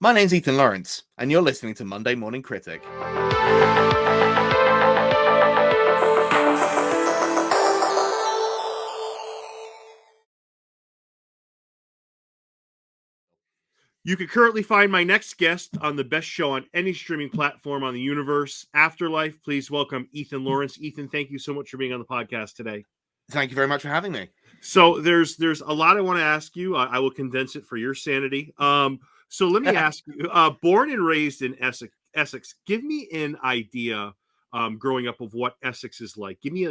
My name's Ethan Lawrence, and you're listening to Monday Morning Critic. You can currently find my next guest on the best show on any streaming platform on the universe, Afterlife. Please welcome Ethan Lawrence. Ethan, thank you so much for being on the podcast today. Thank you very much for having me. So there's a lot I want to ask you. I will condense it for your sanity. So let me ask you: born and raised in Essex, give me an idea. Growing up of what Essex is like. Give me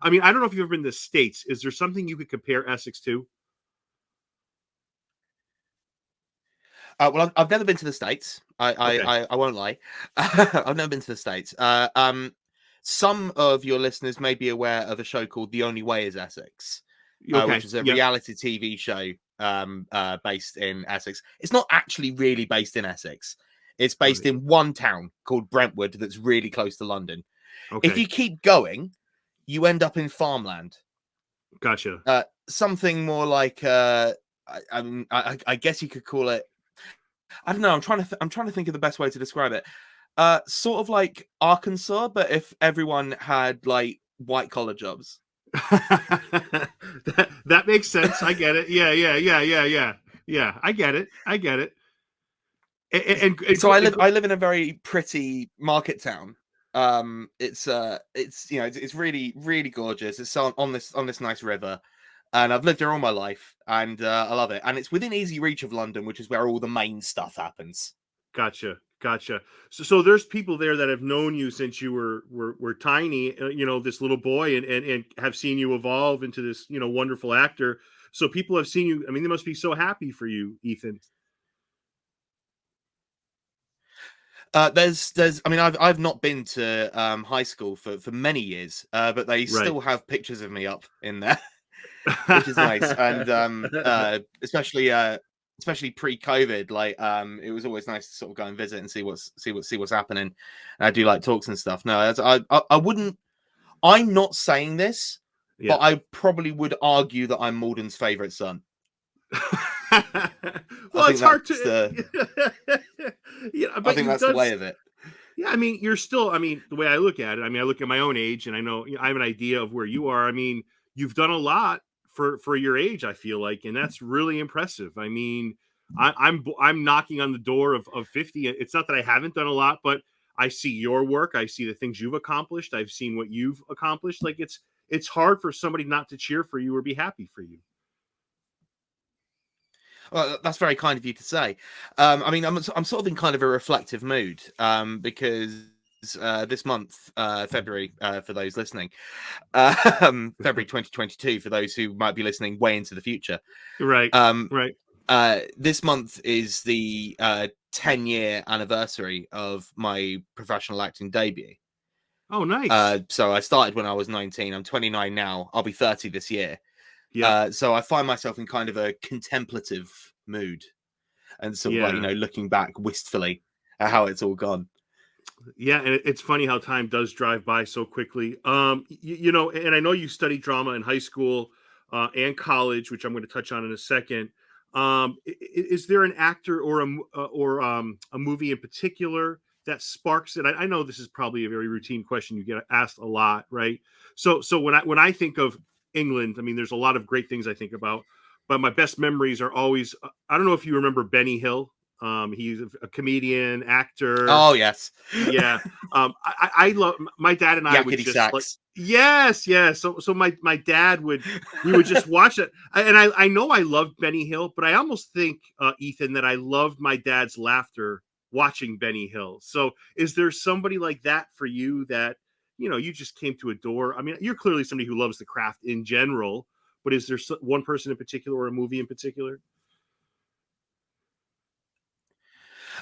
I don't know if you've ever been to the States. Is there something you could compare Essex to? Well, I've never been to the States. Okay. I won't lie. I've never been to the States. Some of your listeners may be aware of a show called The Only Way is Essex, Okay. which is a Yep. reality TV show based in Essex. It's not actually really based in Essex. It's based in one town called Brentwood that's really close to London. Okay. If you keep going, you end up in farmland. Gotcha. Something more like I guess you could call it. I don't know. I'm trying to think of the best way to describe it. Sort of like Arkansas, but if everyone had like white collar jobs. that makes sense. I get it. Yeah. I get it. And so I live in a very pretty market town. It's really really gorgeous. It's on this nice river. And I've lived here all my life, and I love it. And it's within easy reach of London, which is where all the main stuff happens. Gotcha. So there's people there that have known you since you were tiny, this little boy, and have seen you evolve into this, wonderful actor. So people have seen you. I mean, they must be so happy for you, Ethan. I've not been to high school for many years, but they still have pictures of me up in there. Which is nice, and especially pre-COVID, like it was always nice to sort of go and visit and see what's happening. And I do like talks and stuff. No, I wouldn't. I'm not saying this, but I probably would argue that I'm Malden's favorite son. Well, it's hard to. I think that's the way of it. Yeah, I mean, you're still. I mean, the way I look at it, I look at my own age, and I know I have an idea of where you are. I mean, you've done a lot for your age, I feel like, and that's really impressive. I mean, I'm knocking on the door of 50. It's not that I haven't done a lot, but I see your work. I see the things you've accomplished. I've seen what you've accomplished. Like it's hard for somebody not to cheer for you or be happy for you. Well, that's very kind of you to say. I'm sort of in kind of a reflective mood because this month, February, for those listening, February 2022, for those who might be listening way into the future. Right. This month is the 10-year anniversary of my professional acting debut. Oh, nice. So I started when I was 19. I'm 29 now. I'll be 30 this year. Yeah. So I find myself in kind of a contemplative mood and sort of like, looking back wistfully at how it's all gone. Yeah, and it's funny how time does drive by so quickly. And I know you studied drama in high school and college, which I'm going to touch on in a second. Is there an actor or a movie in particular that sparks it? I know this is probably a very routine question you get asked a lot, right? So when I think of England, I mean, there's a lot of great things I think about, but my best memories are always. I don't know if you remember Benny Hill. He's a comedian, actor. Oh yes, yeah. I love my dad and I would just sacks. like yes. So my dad we would just watch it, and I know I loved Benny Hill, but I almost think Ethan that I loved my dad's laughter watching Benny Hill. So is there somebody like that for you that you just came to adore? I mean, you're clearly somebody who loves the craft in general, but is there one person in particular or a movie in particular?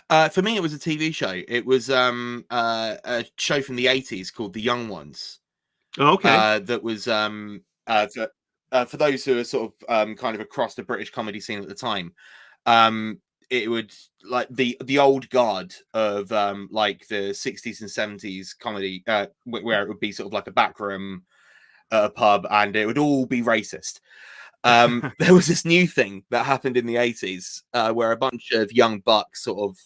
For me, it was a TV show. It was a show from the 80s called The Young Ones. Oh, okay. That was for those who are sort of kind of across the British comedy scene at the time. It would like the old guard of like the 60s and 70s comedy, where it would be sort of like a back room at a pub, and it would all be racist. There was this new thing that happened in the 80s where a bunch of young bucks sort of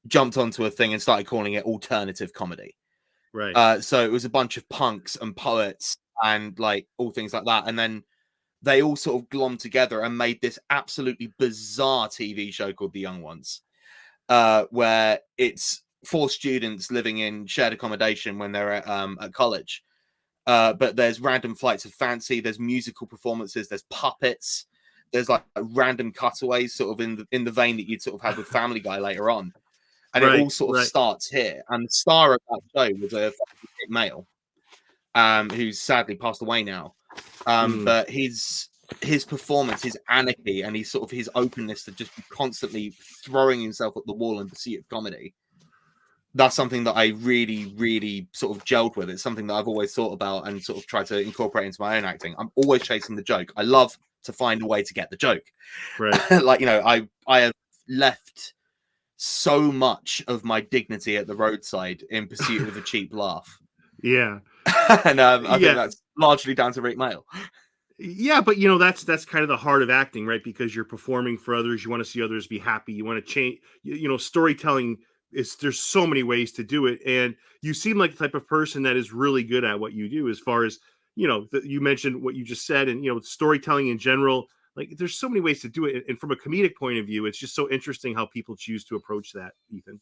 jumped onto a thing and started calling it alternative comedy. Right. So it was a bunch of punks and poets and like all things like that. And then they all sort of glommed together and made this absolutely bizarre TV show called The Young Ones, where it's 4 students living in shared accommodation when they're at college. But there's random flights of fancy, there's musical performances, there's puppets, there's like random cutaways, sort of in the vein that you'd sort of have with Family Guy later on. And it all sort of starts here. And the star of that show was a male, who's sadly passed away now. But his performance, his anarchy, and his openness to just constantly throwing himself at the wall in pursuit of comedy. That's something that I really, really sort of gelled with. It's something that I've always thought about and sort of tried to incorporate into my own acting. I'm always chasing the joke. I love to find a way to get the joke. Right. Like, I have left so much of my dignity at the roadside in pursuit of a cheap laugh. Yeah. And I think that's largely down to Rick Mail. Yeah, but that's kind of the heart of acting, right? Because you're performing for others. You want to see others be happy. You want to change. Storytelling there's so many ways to do it, and you seem like the type of person that is really good at what you do. As far as you mentioned what you just said, and storytelling in general. Like, there's so many ways to do it, and from a comedic point of view, it's just so interesting how people choose to approach that, Ethan.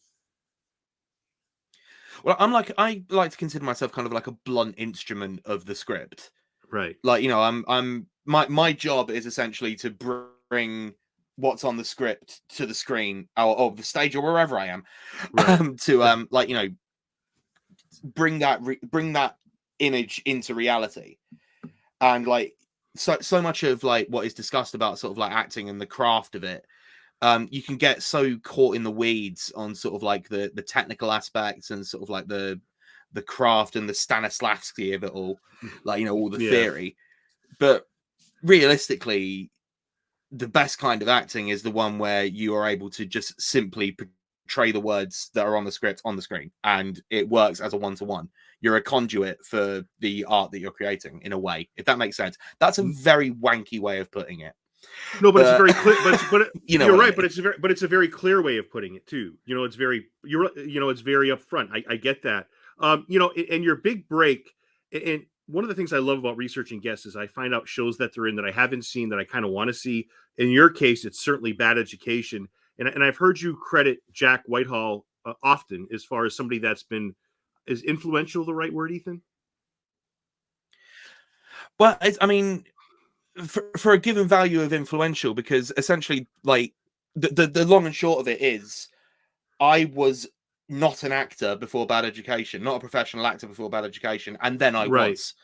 Well, I like to consider myself kind of like a blunt instrument of the script. Right. Like, I'm my job is essentially to bring what's on the script to the screen or the stage or wherever I am, right. to bring that image into reality. And like so much of like what is discussed about sort of like acting and the craft of it, you can get so caught in the weeds on sort of like the technical aspects and sort of like the craft and the Stanislavski of it all, like all the theory. But realistically, the best kind of acting is the one where you are able to just simply portray the words that are on the script on the screen, and it works as a one-to-one. You're a conduit for the art that you're creating, in a way, if that makes sense. That's a very wanky way of putting it. No, but it's a very clear. But you're right. I mean. But it's a very clear way of putting it too. It's very it's very upfront. I get that. And your big break. And one of the things I love about researching guests is I find out shows that they're in that I haven't seen that I kind of want to see. In your case, it's certainly Bad Education, and I've heard you credit Jack Whitehall often as far as somebody that's been is influential. The right word, Ethan? Well, I mean, for a given value of influential, because essentially, like the long and short of it is, I was not an actor before Bad Education, not a professional actor before Bad Education, and then I was.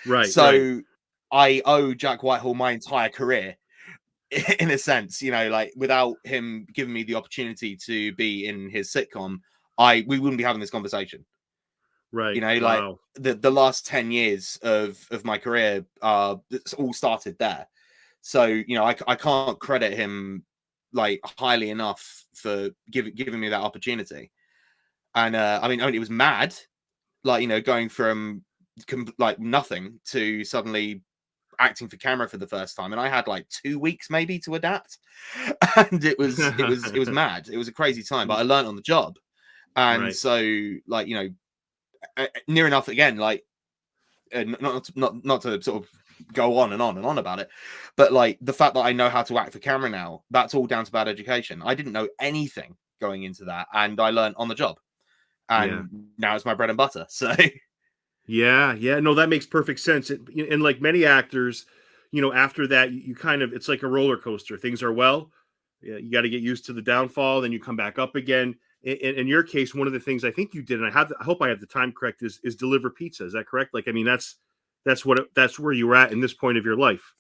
Right. So I owe Jack Whitehall my entire career, in a sense. Like, without him giving me the opportunity to be in his sitcom, we wouldn't be having this conversation. Right. Like the last 10 years of my career, it's all started there. So, I can't credit him like highly enough for giving me that opportunity. And I mean, it was mad, like, going from like nothing to suddenly acting for camera for the first time, and I had like 2 weeks maybe to adapt, and it was mad. It was a crazy time, but I learned on the job. And so, like, near enough again, like, not to sort of go on and on and on about it, but like the fact that I know how to act for camera now, that's all down to Bad Education. I didn't know anything going into that, and I learned on the job, and now it's my bread and butter. So yeah, no, that makes perfect sense. And like many actors, after that, you kind of, it's like a roller coaster. Things are you got to get used to the downfall, then you come back up again. In your case, one of the things I think you did, and I hope I have the time correct, is deliver pizza. Is that correct? Like, I mean, that's where you were at in this point of your life.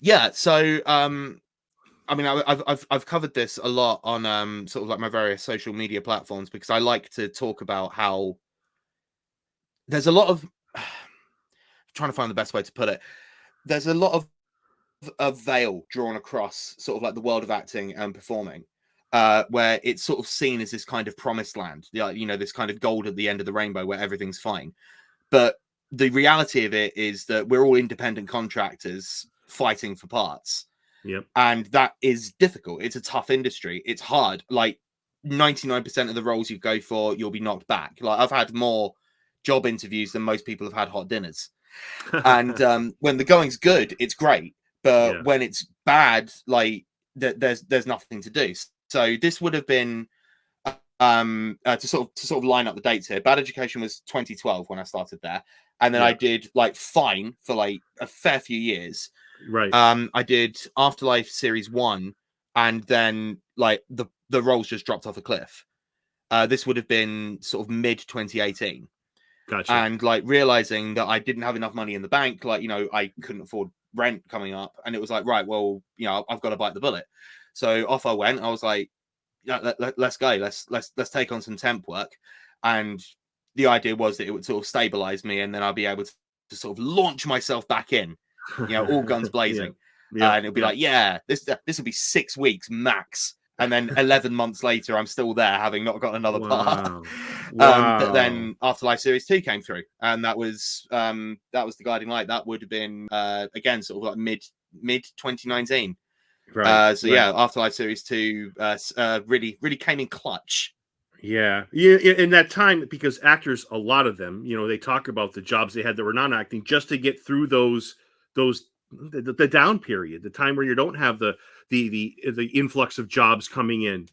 Yeah. So, I mean, I've covered this a lot on sort of like my various social media platforms, because I like to talk about how there's a lot of trying to find the best way to put it. There's a lot of a veil drawn across sort of like the world of acting and performing, where it's sort of seen as this kind of promised land, this kind of gold at the end of the rainbow where everything's fine. But the reality of it is that we're all independent contractors fighting for parts. Yep. And that is difficult. It's a tough industry. It's hard. Like 99% of the roles you go for, you'll be knocked back. Like I've had more job interviews than most people have had hot dinners. And when the going's good, it's great. But when it's bad, like there's nothing to do. So this would have been to sort of line up the dates here. Bad Education was 2012 when I started there, and then I did like Fine for like a fair few years. Right. I did Afterlife Series 1, and then like the roles just dropped off a cliff. This would have been sort of mid 2018. Gotcha. And like realizing that I didn't have enough money in the bank, like, you know, I couldn't afford rent coming up, and it was like, right, well, you know, I've got to bite the bullet. So off I went. I was like, yeah, let's go. Let's take on some temp work. And the idea was that it would sort of stabilize me, and then I'll be able to sort of launch myself back in, you know, all guns blazing. And it'll be like, yeah, this will be 6 weeks max. And then 11 months later, I'm still there, having not got another part. But then Afterlife Series 2 came through, and that was the guiding light. That would have been again sort of like mid 2019. Right. Yeah, Afterlife Series 2 really came in clutch. Yeah. In that time, because actors, a lot of them, you know, they talk about the jobs they had that were non-acting just to get through the down period, the time where you don't have the influx of jobs coming in.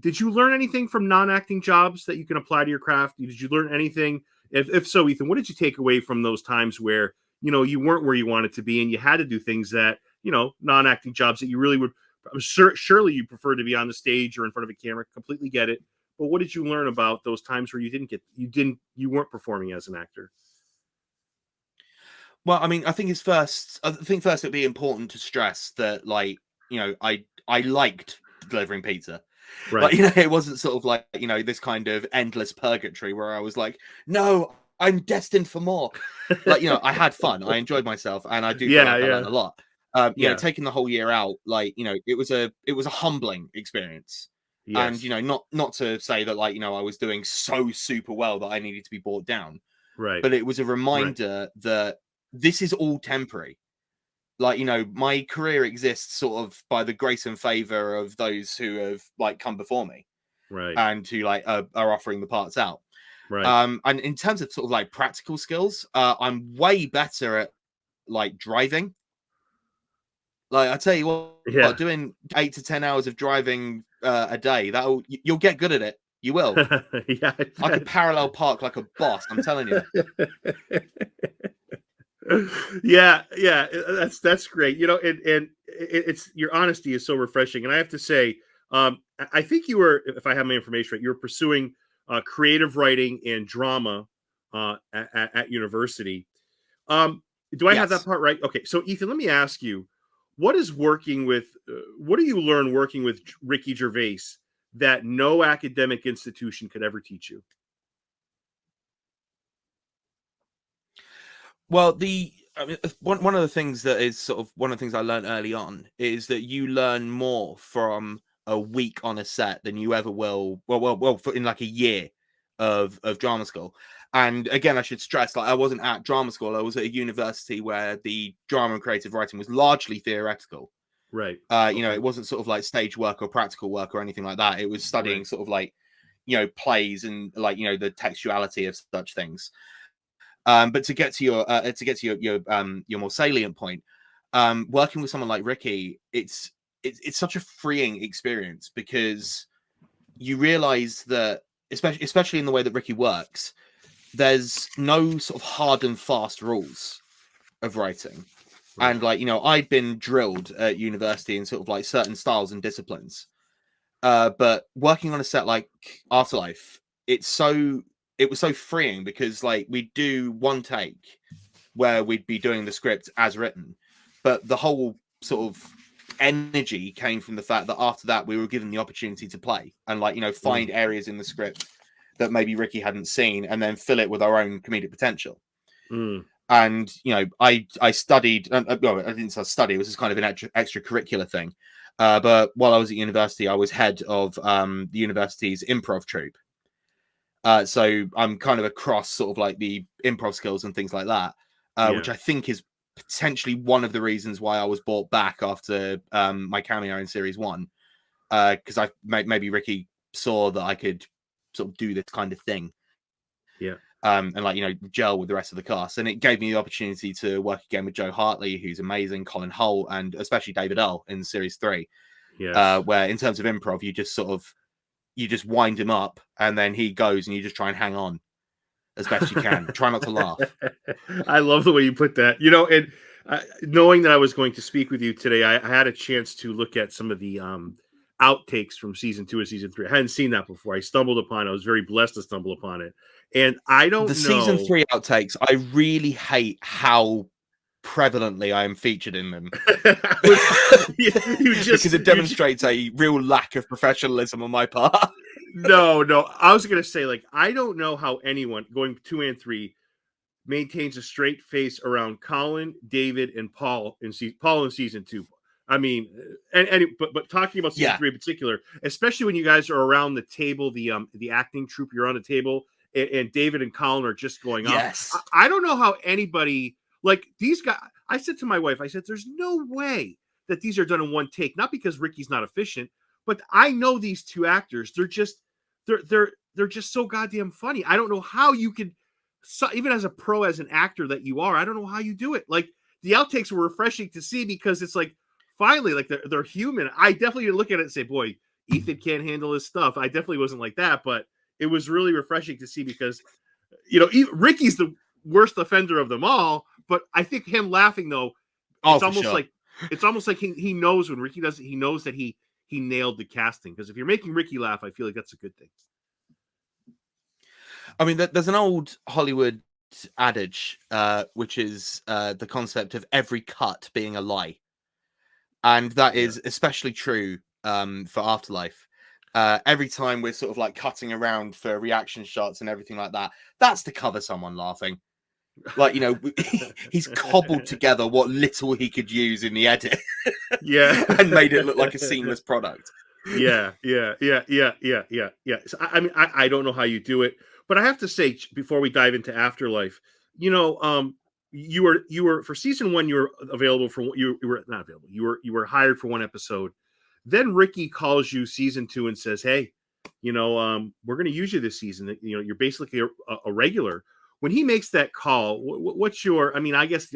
Did you learn anything from non-acting jobs that you can apply to your craft? Did you learn anything? If so, Ethan, what did you take away from those times where, you know, you weren't where you wanted to be and you had to do things that, you know, non-acting jobs that you really would, surely you prefer to be on the stage or in front of a camera? Completely get it. But what did you learn about those times where you weren't performing as an actor? Well, I mean, I think first it'd be important to stress that, like, you know, I liked delivering pizza. Right. Like, you know, it wasn't sort of like, you know, this kind of endless purgatory where I was like, no, I'm destined for more. Like, you know, I had fun, I enjoyed myself, and I do feel like I learned a lot. You know, taking the whole year out, like, you know, it was a humbling experience. And, you know, not to say that, like, you know, I was doing so super well that I needed to be brought down. Right. But it was a reminder that this is all temporary. Like, you know, my career exists sort of by the grace and favor of those who have like come before me, right, and who like are offering the parts out. Right. And in terms of sort of like practical skills, I'm way better at like driving. Like, I tell you what, doing 8 to 10 hours of driving a day, you'll get good at it. You will. I could parallel park like a boss, I'm telling you. Yeah, that's great. You know, and it's, your honesty is so refreshing. And I have to say, I think you were, if I have my information right, you were pursuing creative writing and drama at university. Do I have that part right? Okay, so Ethan, let me ask you, what do you learn working with Ricky Gervais that no academic institution could ever teach you? Well, I mean, one of the things that is sort of one of the things I learned early on is that you learn more from a week on a set than you ever will. In like a year of drama school. And again, I should stress, like, I wasn't at drama school. I was at a university where the drama and creative writing was largely theoretical. Right. You know, it wasn't sort of like stage work or practical work or anything like that. It was studying sort of like, you know, plays and like, you know, the textuality of such things. But to get to your more salient point, working with someone like Ricky, it's such a freeing experience, because you realize that, especially in the way that Ricky works, there's no sort of hard and fast rules of writing. Right. And like, you know, I'd been drilled at university in sort of like certain styles and disciplines. But working on a set like Afterlife, it was so freeing, because like we'd do one take where we'd be doing the script as written, but the whole sort of energy came from the fact that after that we were given the opportunity to play and, like, you know, find areas in the script that maybe Ricky hadn't seen, and then fill it with our own comedic potential. And, you know, I studied, well, I didn't study, it was just kind of an extracurricular thing. But while I was at university, I was head of the university's improv troupe. So I'm kind of across sort of like the improv skills and things like that, which I think is potentially one of the reasons why I was brought back after my cameo in series 1, because maybe Ricky saw that I could sort of do this kind of thing, and like, you know, gel with the rest of the cast, and it gave me the opportunity to work again with Joe Hartley, who's amazing, Colin Holt, and especially David Earl in series 3, where in terms of improv, you just wind him up, and then he goes, and you just try and hang on as best you can. Try not to laugh. I love the way you put that. You know, and knowing that I was going to speak with you today, I had a chance to look at some of the outtakes from season 2 and season 3. I hadn't seen that before. I stumbled upon it. I was very blessed to stumble upon it. And I don't the know. Season 3 outtakes, I really hate how prevalently I am featured in them. Because it demonstrates a real lack of professionalism on my part. No. I was going to say, like, I don't know how anyone going 2 and 3 maintains a straight face around Colin, David, and Paul in season 2. I mean, but talking about season 3 in particular, especially when you guys are around the table, the acting troupe, you're on the table, and David and Colin are just going up. I don't know how anybody, like, these guys. I said to my wife, I said, "There's no way that these are done in one take." Not because Ricky's not efficient, but I know these two actors. They're just so goddamn funny. I don't know how you could. So, even as a pro, as an actor that you are, I don't know how you do it. Like, the outtakes were refreshing to see, because it's like, finally, like, they're human. I definitely look at it and say, boy, Ethan can't handle his stuff. I definitely wasn't like that, but it was really refreshing to see, because, you know, Ricky's the worst offender of them all, but I think him laughing, though, it's almost like he knows when Ricky does it, he knows that he nailed the casting, because if you're making Ricky laugh, I feel like that's a good thing. I mean, there's an old Hollywood adage, which is the concept of every cut being a lie. And that is especially true for Afterlife. Every time we're sort of like cutting around for reaction shots and everything like that, that's to cover someone laughing. Like, you know, he's cobbled together what little he could use in the edit. And made it look like a seamless product. Yeah. So, I mean, I don't know how you do it, but I have to say, before we dive into Afterlife, you know, you were for season 1, you were available for, you were not available. You were hired for 1 episode. Then Ricky calls you season 2 and says, "Hey, you know, we're going to use you this season. You know, you're basically a regular." When he makes that call, what's your? I mean, I guess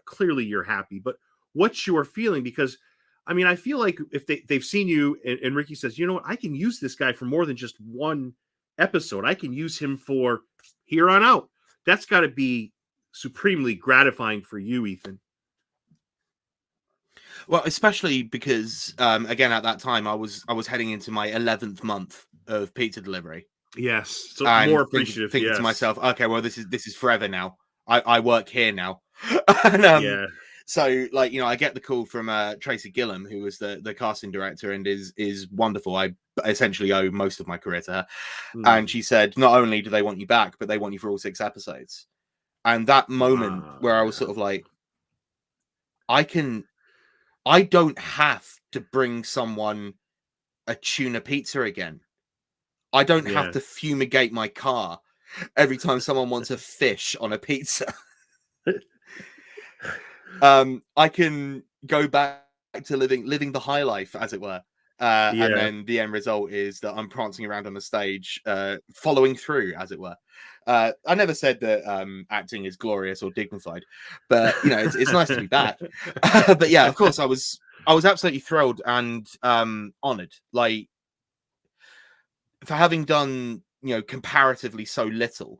clearly you're happy, but what's your feeling? Because, I mean, I feel like if they've seen you, and Ricky says, "You know what? I can use this guy for more than just 1 episode. I can use him for here on out." That's got to be supremely gratifying for you, Ethan. Well, especially because, again, at that time, I was heading into my 11th month of pizza delivery. Yes, so more appreciative. Thinking to myself, okay, well, this is forever now. I work here now. And, so, like, you know, I get the call from Tracy Gillum, who was the casting director and is wonderful. I essentially owe most of my career to her. And she said, not only do they want you back, but they want you for all 6 episodes. And that moment where I was sort of like, I don't have to bring someone a tuna pizza again. I don't have to fumigate my car every time someone wants a fish on a pizza. I can go back to living the high life, as it were. And then the end result is that I'm prancing around on the stage, following through, as it were. I never said that acting is glorious or dignified, but you know, it's nice to be back. But yeah, of course, I was absolutely thrilled and honored, like, for having done, you know, comparatively so little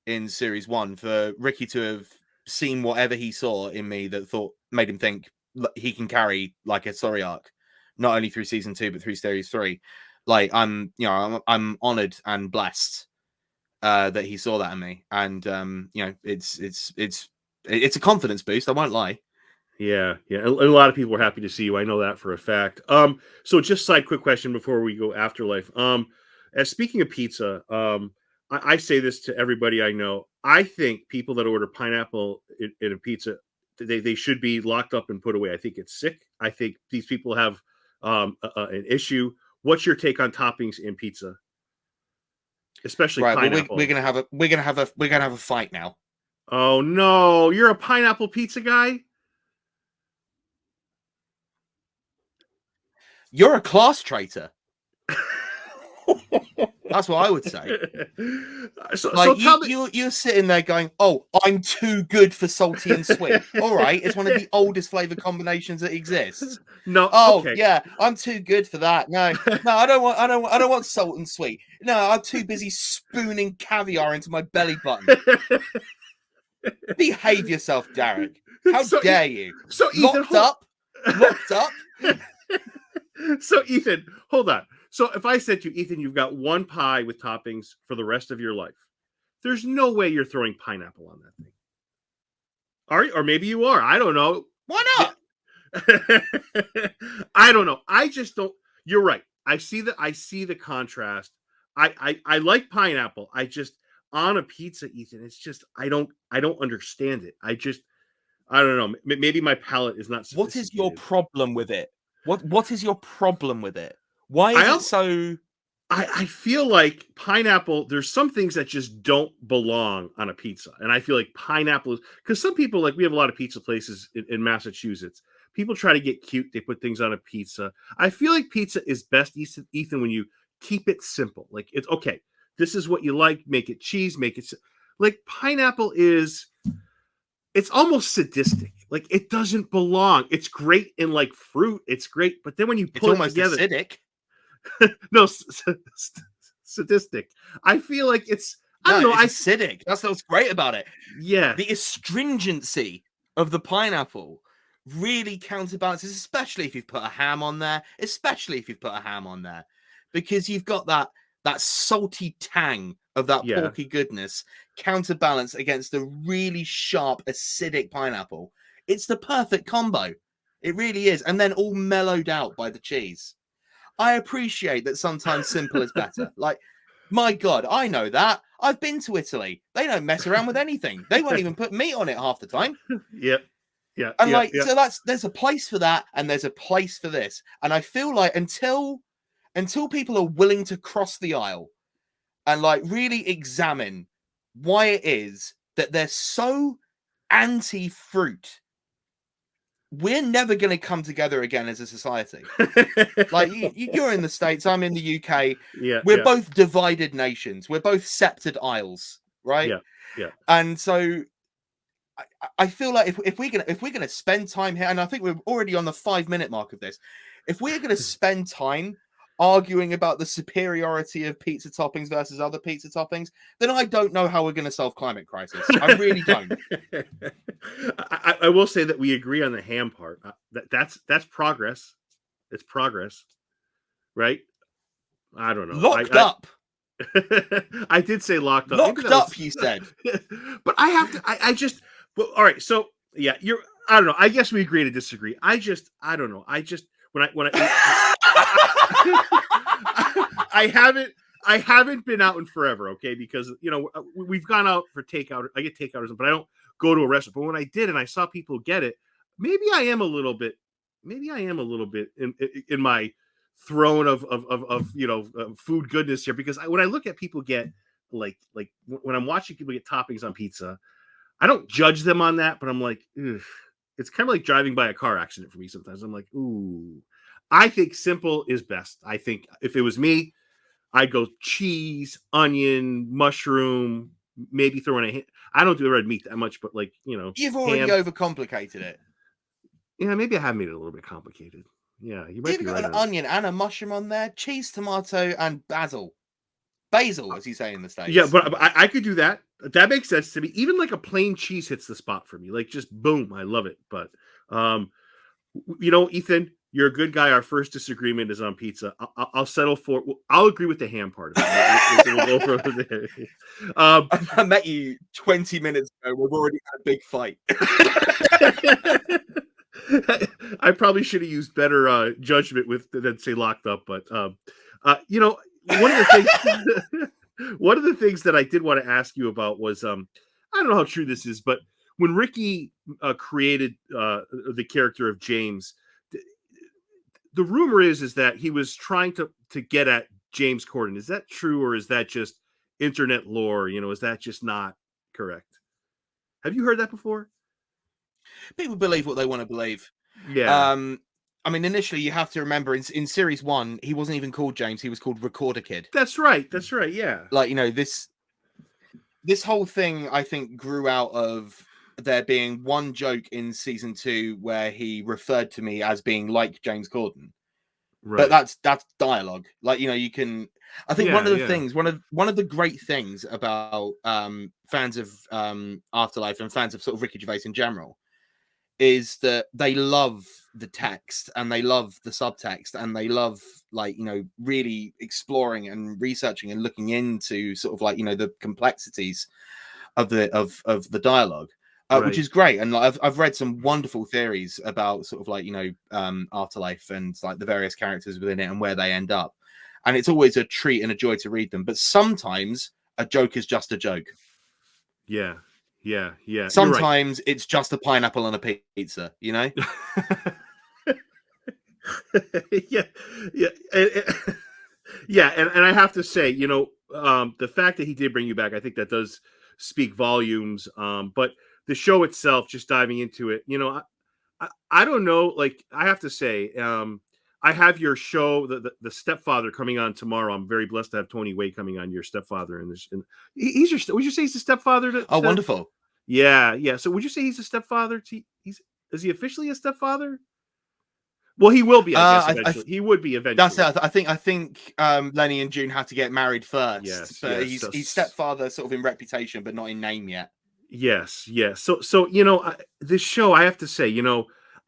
in series 1, for Ricky to have seen whatever he saw in me that made him think he can carry like a story arc, not only through season 2 but through series 3. Like, I'm honored and blessed that he saw that in me, and you know, it's a confidence boost. I won't lie. Yeah. A lot of people are happy to see you. I know that for a fact. So just quick question before we go Afterlife. As speaking of pizza, I say this to everybody I know. I think people that order pineapple in a pizza, they should be locked up and put away. I think it's sick. I think these people have an issue. What's your take on toppings in pizza? especially Right. Well, pineapple. we're gonna have a fight now. Oh no, you're a pineapple pizza guy? You're a class traitor. That's what I would say. So tell me, you're sitting there going, "Oh, I'm too good for salty and sweet." All right, it's one of the oldest flavor combinations that exists. No, Oh okay. yeah, I'm too good for that. No, I don't want salt and sweet. No, I'm too busy spooning caviar into my belly button. Behave yourself, Derek. How dare you? So Ethan, Locked up. So Ethan, hold on. So if I said to you, Ethan, you've got one pie with toppings for the rest of your life, there's no way you're throwing pineapple on that thing. Are you? Or maybe you are. I don't know. Why not? I don't know. I just don't. You're right. I see the contrast. I like pineapple. I just on a pizza, Ethan. It's just I don't understand it. I don't know. Maybe my palate is not What is your sophisticated. problem with it? What is your problem with it? Why is it so? I feel like pineapple, there's some things that just don't belong on a pizza. And I feel like pineapple is because some people, like we have a lot of pizza places in Massachusetts. People try to get cute. They put things on a pizza. I feel like pizza is best, Ethan, when you keep it simple. Like it's okay. This is what you like. Make it cheese. Make it like pineapple is. It's almost sadistic. Like it doesn't belong. It's great in like fruit. It's great, but then when you put it together, acidic. No, sadistic. I feel like it's. I don't know. It's acidic. That's what's great about it. Yeah, the astringency of the pineapple really counterbalances, especially if you've put a ham on there. Because you've got that salty tang of that porky goodness counterbalanced against a really sharp acidic pineapple. It's the perfect combo. It really is, and then all mellowed out by the cheese. I appreciate that sometimes simple is better. Like, my God, I know that. I've been to Italy. They don't mess around with anything. They won't even put meat on it half the time. Yep. And so there's a place for that, and there's a place for this. And I feel like until people are willing to cross the aisle and like really examine why it is that they're so anti-fruit, we're never going to come together again as a society. Like you're in the States, I'm in the UK. We're both divided nations. We're both sceptered isles, right? Yeah. And so I feel like if we're gonna spend time here, and I think we're already on the 5-minute mark of this, if we're gonna spend time arguing about the superiority of pizza toppings versus other pizza toppings, then I don't know how we're going to solve climate crisis. I really don't. I will say that we agree on the ham part. That's progress. It's progress, right? I don't know. Locked up. I did say locked up. Locked up, you said. But I have to. I just. Well, all right. So yeah, you're. I don't know. I guess we agree to disagree. I don't know. When I haven't been out in forever, okay? Because we've gone out for takeout. I get takeout, but I don't go to a restaurant. But when I did, and I saw people get it, maybe I am a little bit in my throne of food goodness here. Because when I look at people get like when I'm watching people get toppings on pizza, I don't judge them on that, but I'm like, ugh. It's kind of like driving by a car accident for me sometimes. I'm like, ooh. I think simple is best. I think if it was me, I'd go cheese, onion, mushroom, maybe throw in I don't do red meat that much, but you've already overcomplicated it. Yeah, maybe I have made it a little bit complicated. Yeah, you might be right. You've got an onion and a mushroom on there, cheese, tomato, and basil, as you say in the States. Yeah, but I could do that. That makes sense to me. Even like a plain cheese hits the spot for me. Like just boom, I love it. But Ethan, you're a good guy. Our first disagreement is on pizza. I'll settle for. I'll agree with the ham part of it. I met you 20 minutes ago. We've already had a big fight. I probably should have used better judgment than say locked up. But one of the things that I did want to ask you about was I don't know how true this is, but when Ricky created the character of James, the rumor is that he was trying to get at James Corden. Is that true, or is that just internet lore, is that just not correct? Have you heard that before? People believe what they want to believe. Yeah. Um, I mean, initially you have to remember in series 1, he wasn't even called James; he was called Recorder Kid. That's right. That's right. Yeah. Like, this whole thing, I think, grew out of there being one joke in season 2 where he referred to me as being like James Corden. But Right. that's dialogue. Like, you can. I think one Yeah. of the Yeah. things, one of the great things about fans of Afterlife and fans of sort of Ricky Gervais in general is that they love the text and they love the subtext and they love, like, really exploring and researching and looking into sort of, like, the complexities of the dialogue, which Right. is great. And, like, I've read some wonderful theories about sort of, like, Afterlife and, like, the various characters within it and where they end up, and it's always a treat and a joy to read them. But sometimes a joke is just a joke. Yeah. Yeah. Yeah. You're right. Sometimes it's just a pineapple on a pizza, Yeah. Yeah. Yeah. And I have to say, the fact that he did bring you back, I think that does speak volumes. But the show itself, just diving into it, I don't know. Like, I have to say, I have your show, the Stepfather, coming on tomorrow. I'm very blessed to have Tony Way coming on, your stepfather in this. And he's your. Would you say he's the stepfather Oh, to? wonderful. Yeah, yeah. So would you say he's a stepfather to? Is he officially a stepfather? Well, he will be, I guess, I eventually. He would be That's eventually. it. I think Lenny and June had to get married first, Yes, but yes. he's stepfather sort of in reputation, but not in name yet. Yes, yes. So this show, I have to say,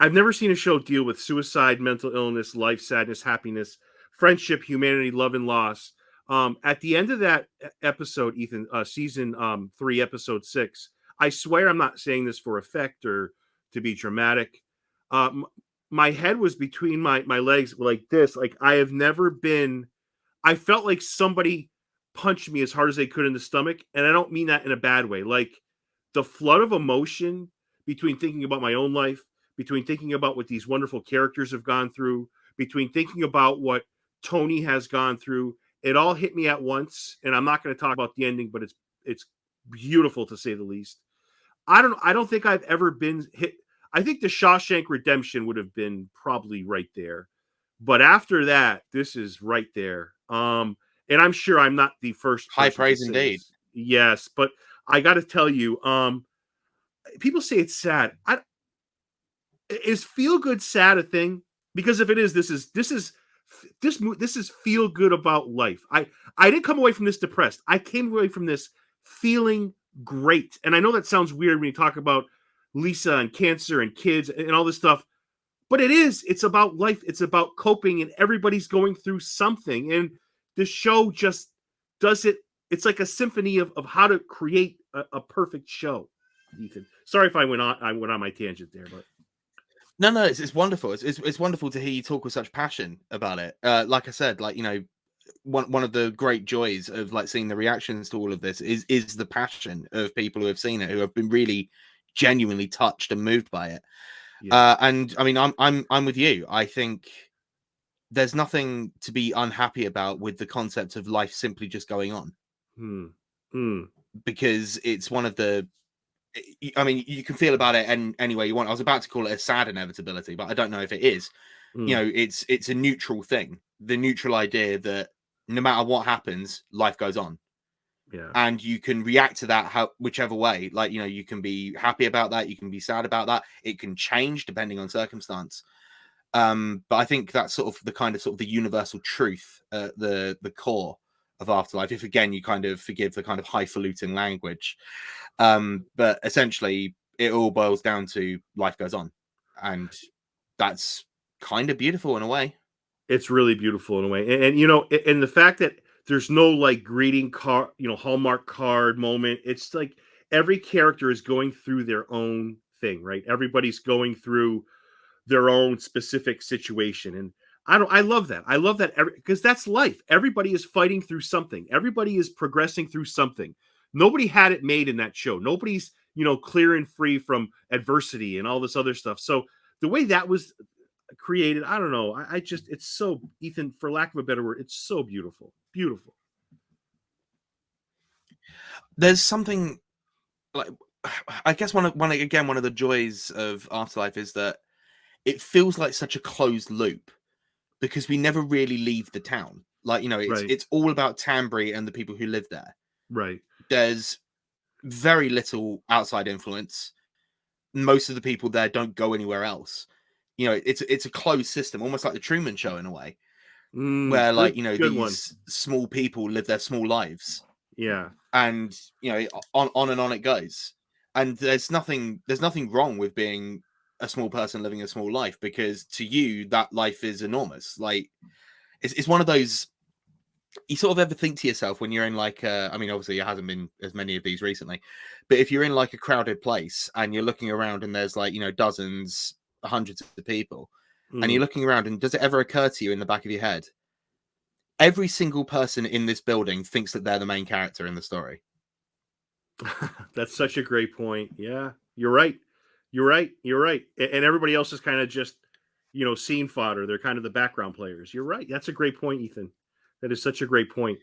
I've never seen a show deal with suicide, mental illness, life, sadness, happiness, friendship, humanity, love, and loss. At the end of that episode, Ethan, season 3, episode 6, I swear I'm not saying this for effect or to be dramatic. My head was between my legs like this. Like, I have never been. I felt like somebody punched me as hard as they could in the stomach, and I don't mean that in a bad way. Like, the flood of emotion between thinking about my own life, between thinking about what these wonderful characters have gone through, between thinking about what Tony has gone through, it all hit me at once. And I'm not going to talk about the ending, but it's beautiful, to say the least. I don't think I've ever been hit. I think the Shawshank Redemption would have been probably right there. But after that, this is right there. And I'm sure I'm not the first High person to praise say indeed. this. Yes, but I got to tell you, people say it's sad. Is feel good sad a thing? Because if it is, this is feel good about life. I didn't come away from this depressed. I came away from this feeling great. And I know that sounds weird when you talk about Lisa and cancer and kids and all this stuff, but it is. It's about life. It's about coping, and everybody's going through something. And the show just does it. It's like a symphony of how to create a perfect show. Ethan, sorry if I went on my tangent there, but No, it's wonderful. It's wonderful to hear you talk with such passion about it. Like I said, like, one of the great joys of, like, seeing the reactions to all of this is the passion of people who have seen it, who have been really genuinely touched and moved by it. yeah. And I mean, I'm with you. I think there's nothing to be unhappy about with the concept of life simply just going on, Hmm. Hmm. because it's one of the. I mean, you can feel about it any way you want. I was about to call it a sad inevitability, but I don't know if it is. Hmm. It's a neutral thing. The neutral idea that no matter what happens, life goes on, Yeah. and you can react to that whichever way. Like, you can be happy about that, you can be sad about that. It can change depending on circumstance. But I think that's sort of the universal truth, the core of Afterlife. If again you kind of forgive the kind of highfalutin language, but essentially it all boils down to life goes on, and that's kind of beautiful in a way. It's really beautiful in a way, and the fact that there's no like greeting card, Hallmark card moment. It's like every character is going through their own thing, right? Everybody's going through their own specific situation, and I love that. I love that because that's life. Everybody is fighting through something. Everybody is progressing through something. Nobody had it made in that show. Nobody's clear and free from adversity and all this other stuff. So the way that was created, I don't know. I just, it's so, Ethan, for lack of a better word, it's so beautiful. Beautiful. There's something like, I guess one of the joys of Afterlife is that it feels like such a closed loop because we never really leave the town. Like, Right. it's all about Tambry and the people who live there. Right. There's very little outside influence. Most of the people there don't go anywhere else. It's a closed system, almost like the Truman Show in a way, where like, Good one. these small people live their small lives. Yeah. And on and on it goes. And there's nothing wrong with being a small person living a small life, because to you that life is enormous. Like, it's one of those, you sort of ever think to yourself when you're in like I mean, obviously it hasn't been as many of these recently, but if you're in like a crowded place and you're looking around and there's like, dozens, hundreds of people, and you're looking around, and does it ever occur to you in the back of your head, every single person in this building thinks that they're the main character in the story? That's such a great point. Yeah, you're right. You're right. You're right. And everybody else is kind of just, scene fodder. They're kind of the background players. You're right. That's a great point, Ethan. That is such a great point.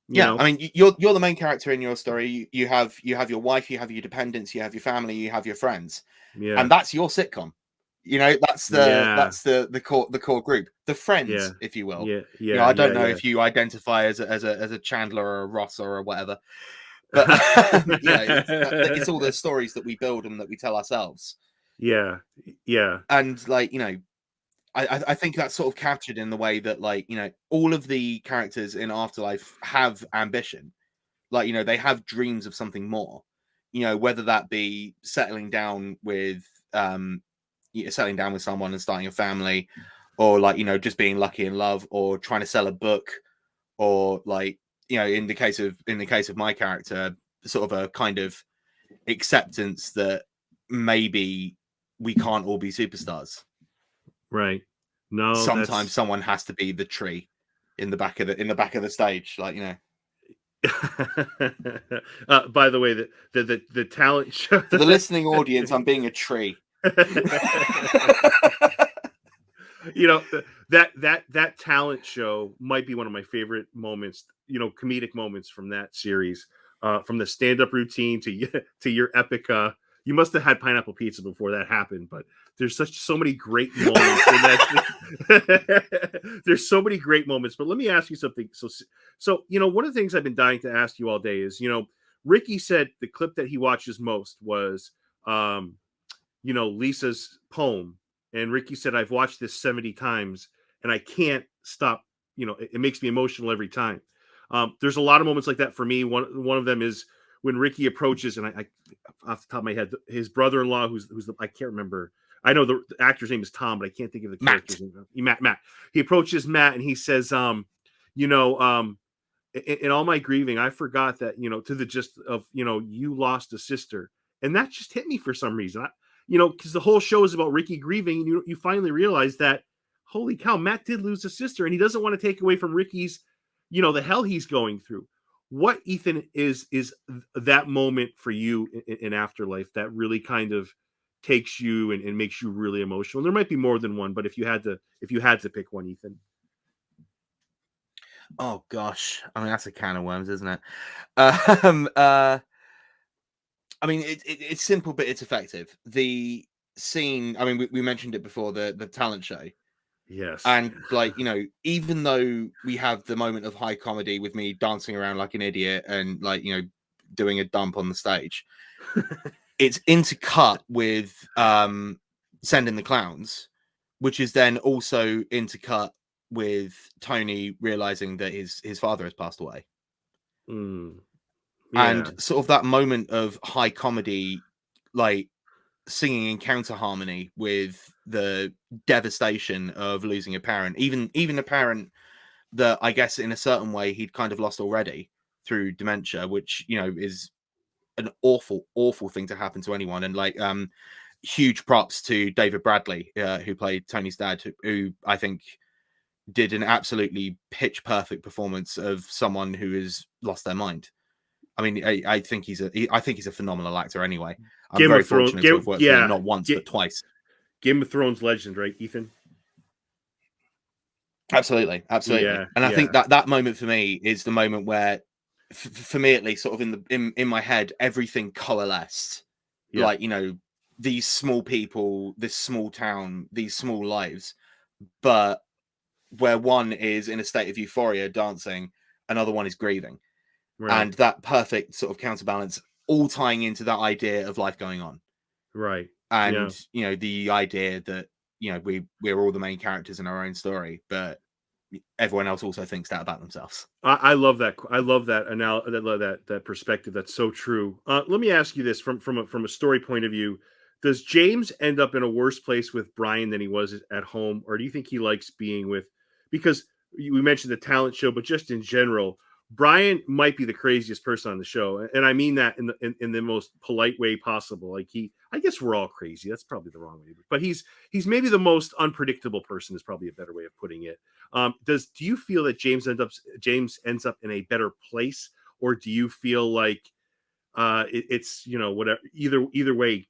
Yeah, I mean, you're the main character in your story. You have your wife, you have your dependents, you have your family, you have your friends, Yeah. and that's your sitcom. That's the core group, the friends, if you will. Yeah. I don't know if you identify as a Chandler or a Ross or whatever, but it's all the stories that we build and that we tell ourselves. Yeah. Yeah. And like, I think that's sort of captured in the way that, like, all of the characters in Afterlife have ambition. Like, they have dreams of something more. Whether that be settling down with someone and starting a family, or like, just being lucky in love, or trying to sell a book, or like, in the case of my character, sort of a kind of acceptance that maybe we can't all be superstars. Right. No, Sometimes someone has to be the tree in the back of the stage, like, by the way, the talent show for the listening audience, I'm being a tree. That talent show might be one of my favorite moments, comedic moments from that series, from the stand-up routine to your epic. You must have had pineapple pizza before that happened, but there's so many great moments in that. There's so many great moments. But let me ask you something. So one of the things I've been dying to ask you all day is, Ricky said the clip that he watches most was, Lisa's poem. And Ricky said, I've watched this 70 times and I can't stop. It makes me emotional every time. There's a lot of moments like that for me. One of them is when Ricky approaches, and I off the top of my head, his brother-in-law, who's I can't remember. I know the actor's name is Tom, but I can't think of the character's name. Matt. He approaches Matt and he says, in all my grieving, I forgot that, to the gist of, you lost a sister. And that just hit me for some reason. Because the whole show is about Ricky grieving, and you finally realize that, holy cow, Matt did lose a sister, and he doesn't want to take away from Ricky's, the hell he's going through. What, Ethan, is that moment for you in Afterlife that really kind of takes you and makes you really emotional? And there might be more than one, but if you had to pick one, Ethan. Oh gosh, I mean, that's a can of worms, isn't it? I mean, it's simple, but it's effective. The scene, I mean, we mentioned it before, the talent show. Yes. And like, even though we have the moment of high comedy with me dancing around like an idiot and like, doing a dump on the stage, it's intercut with Sending the Clowns, which is then also intercut with Tony realizing that his father has passed away. Yeah. And sort of that moment of high comedy, like singing in counter harmony with the devastation of losing a parent, even a parent that I guess in a certain way he'd kind of lost already through dementia, which is an awful thing to happen to anyone. And like, huge props to David Bradley, who played Tony's dad, who I think did an absolutely pitch perfect performance of someone who has lost their mind. I mean, I think he's a phenomenal actor anyway. I'm very fortunate to have worked with him not once, but twice. Game of Thrones legend, right, Ethan? Absolutely. Yeah, And I think that moment for me is the moment where for me at least, sort of in my head, everything coalesced. Yeah. Like, these small people, this small town, these small lives, but where one is in a state of euphoria dancing, another one is grieving. Right. And that perfect sort of counterbalance, all tying into that idea of life going on. Right. And Yeah. the idea that we're all the main characters in our own story, but everyone else also thinks that about themselves. I love that. I love that that perspective. That's so true. Let me ask you this from a story point of view: does James end up in a worse place with Brian than he was at home, or do you think he likes being with? Because we mentioned the talent show, but just in general, Brian might be the craziest person on the show, and I mean that in the most polite way possible. Like I guess we're all crazy. That's probably the wrong way, but he's maybe the most unpredictable person. Is probably a better way of putting it. Do you feel that James ends up in a better place, or do you feel like it's whatever either way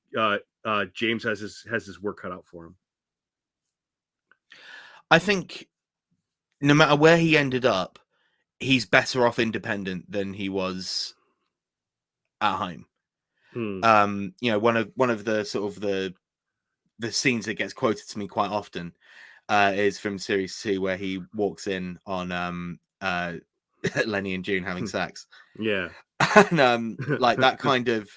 James has his work cut out for him? I think no matter where he ended up, he's better off independent than he was at home. One of the sort of the scenes that gets quoted to me quite often is from series 2, where he walks in on Lenny and June having sex. Yeah. And like that kind of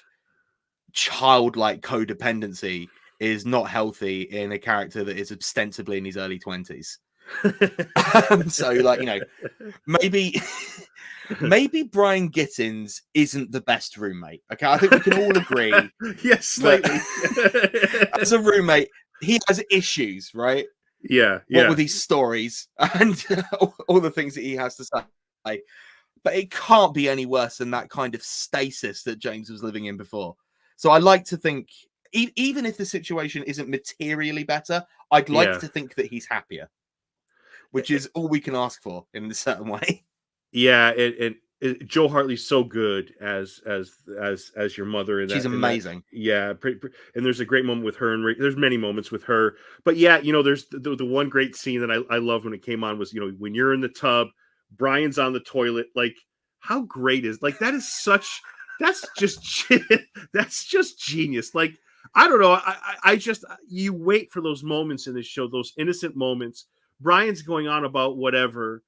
childlike codependency is not healthy in a character that is ostensibly in his early 20s. So like, maybe maybe Brian Gittins isn't the best roommate. Okay, I think we can all agree. Yes, slightly. As a roommate, he has issues, right? Yeah. What with these stories and all the things that he has to say. But it can't be any worse than that kind of stasis that James was living in before. So I like to think, even if the situation isn't materially better, I'd like to think that he's happier, which is all we can ask for in a certain way. Yeah, Joe Hartley's so good as your mother. She's amazing. Yeah, and there's a great moment with her, and there's many moments with her. But yeah, there's the one great scene that I love when it came on was when you're in the tub, Brian's on the toilet. Like, how great is that is such that's just genius. Like, I don't know. I just you wait for those moments in this show, those innocent moments. Brian's going on about whatever.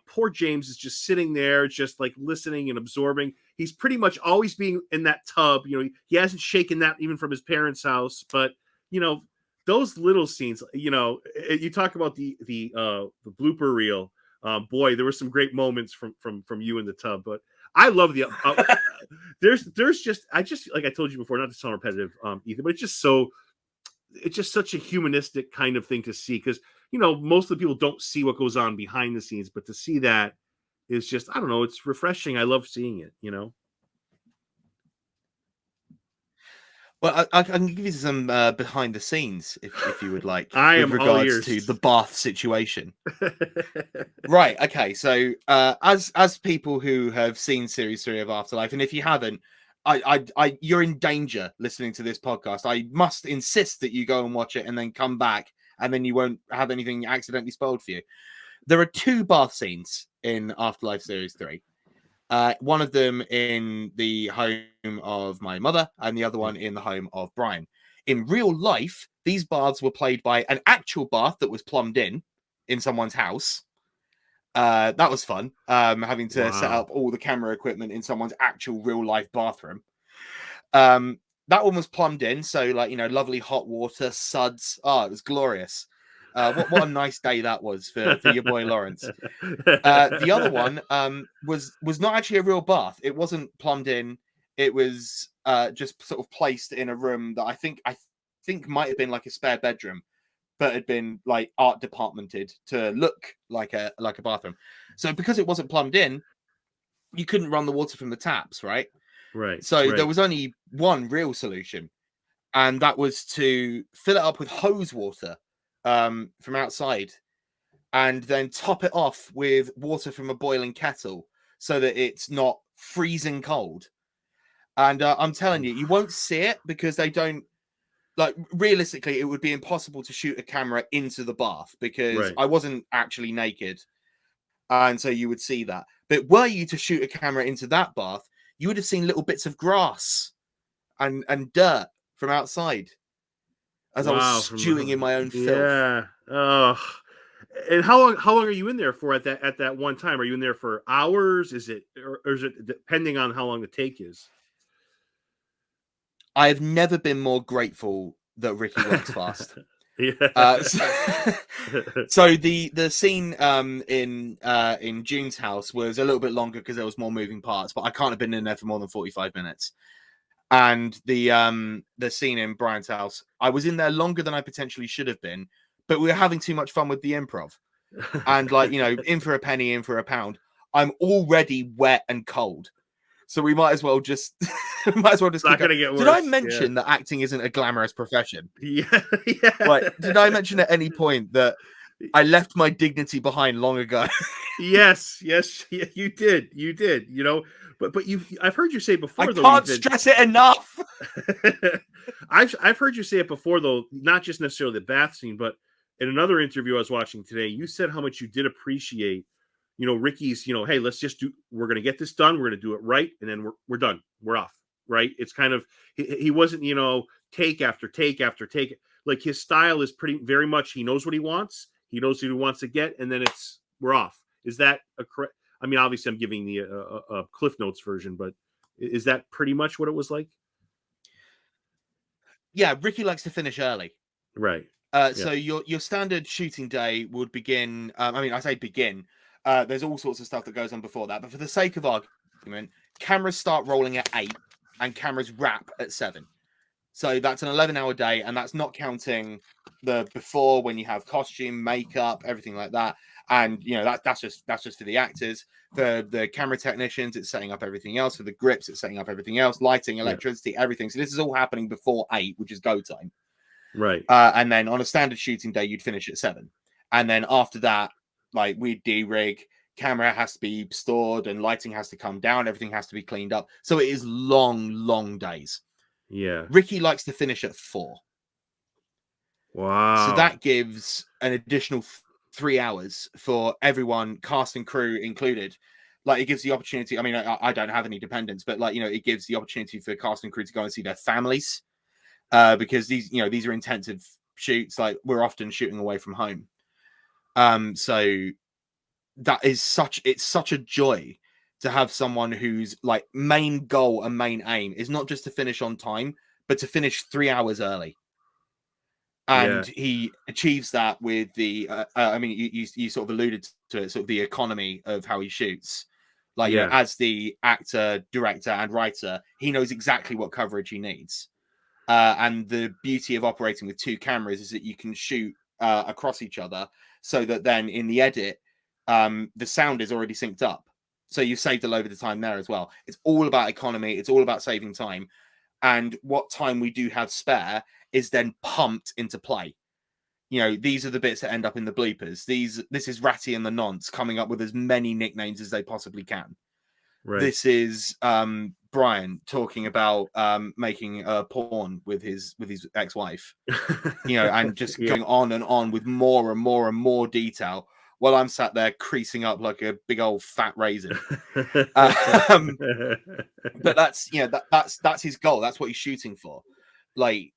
Poor James is just sitting there, just like listening and absorbing. He's pretty much always being in that tub. He hasn't shaken that even from his parents' house. But those little scenes. You talk about the blooper reel. Boy, there were some great moments from you in the tub. But I love the. There's just like I told you before, not to sound repetitive, Ethan, but it's just such a humanistic kind of thing to see, because most of the people don't see what goes on behind the scenes, but to see that is just, I don't know, it's refreshing. I love seeing it. Well, I can give you some behind the scenes if you would like, I with am all regards ears. to the bath situation. Right. Okay. So as people who have seen series 3 of Afterlife, and if you haven't, you're in danger listening to this podcast. I must insist that you go and watch it and then come back, and then you won't have anything accidentally spoiled for you. There are 2 bath scenes in Afterlife series 3. One of them in the home of my mother, and the other one in the home of Brian. In real life, these baths were played by an actual bath that was plumbed in someone's house. That was fun, having to set up all the camera equipment in someone's actual real life bathroom. That one was plumbed in, so lovely hot water, suds. It was glorious. What a nice day that was for your boy Lawrence. The other one was not actually a real bath. It wasn't plumbed in. It was just sort of placed in a room that I think might have been like a spare bedroom, but had been like art departmented to look like a bathroom. So because it wasn't plumbed in, you couldn't run the water from the taps, right? Right. So there was only one real solution, and that was to fill it up with hose water from outside, and then top it off with water from a boiling kettle so that it's not freezing cold. And I'm telling you, you won't see it because they don't, like, realistically, it would be impossible to shoot a camera into the bath because I wasn't actually naked. and so you would see that. But were you to shoot a camera into that bath, you would have seen little bits of grass and dirt from outside as I was Wow, stewing in from my own filth. yeah. Oh. And how long are you in there for at that one time? Are you in there for hours? Is it or is it depending on how long the take is? I have never been more grateful that Ricky works fast. Yeah. So, so the scene in June's house was a little bit longer because there was more moving parts, but I can't have been in there for more than 45 minutes. And the scene in Brian's house, I was in there longer than I potentially should have been, but we were having too much fun with the improv. And like, you know, in for a penny, in for a pound. I'm already wet and cold. So we might as well just Not kick up. gonna get Did I worse. Yeah. mention that acting isn't a glamorous profession? Yeah. Yeah. Like, did I mention at any point that I left my dignity behind long ago? Yes, yes, yeah, you did. You did. But I've heard you say I before though, can't even stress it enough. I've heard you say it before though, not just necessarily the bath scene, but in another interview I was watching today, you said how much you did appreciate, Ricky's, hey, we're gonna get this done, we're gonna do it right, and then we're done. We're off. Right. It's kind of he wasn't, take after take after take. Like his style is pretty very much he knows what he wants, he knows what he wants to get, and then we're off. Is that a correct? I mean, obviously, I'm giving the Cliff Notes version, but is that pretty much what it was like? Yeah, Ricky likes to finish early. Right. So Yeah. your standard shooting day would begin. I mean, I say begin. There's all sorts of stuff that goes on before that, but for the sake of argument, cameras start rolling at 8 and cameras wrap at 7. So that's an 11-hour day, and that's not counting the before when you have costume, makeup, everything like that. And that's just for the actors. For the camera technicians, it's setting up everything else. For the grips, it's setting up everything else, lighting, Yeah. electricity, everything. So this is all happening before 8, which is go time. Right. And then on a standard shooting day, you'd finish at 7. And then after that, like we'd de-rig, camera has to be stored, and lighting has to come down, everything has to be cleaned up. So it is long, long days. Yeah. Ricky likes to finish at 4. So Wow. that gives an additional 3 hours for everyone, cast and crew included. Like it gives the opportunity. I mean, I don't have any dependents, but like, it gives the opportunity for cast and crew to go and see their families. Because these are intensive shoots. Like we're often shooting away from home. So it's such a joy to have someone whose like main goal and main aim is not just to finish on time, but to finish 3 hours early. And Yeah. he achieves that with the I mean, you sort of alluded to it, sort of the economy of how he shoots. Like, Yeah. as the actor, director, and writer, he knows exactly what coverage he needs. And the beauty of operating with 2 cameras is that you can shoot across each other, so that then in the edit, the sound is already synced up. So you've saved a load of the time there as well. It's all about economy. It's all about saving time. And what time we do have spare is then pumped into play. These are the bits that end up in the bloopers. This is Ratty and the Nonce coming up with as many nicknames as they possibly can. Right. This is Brian talking about making a porn with his ex-wife, and just Yeah. going on and on with more and more and more detail while I'm sat there creasing up like a big old fat raisin. But that's his goal. That's what he's shooting for. Like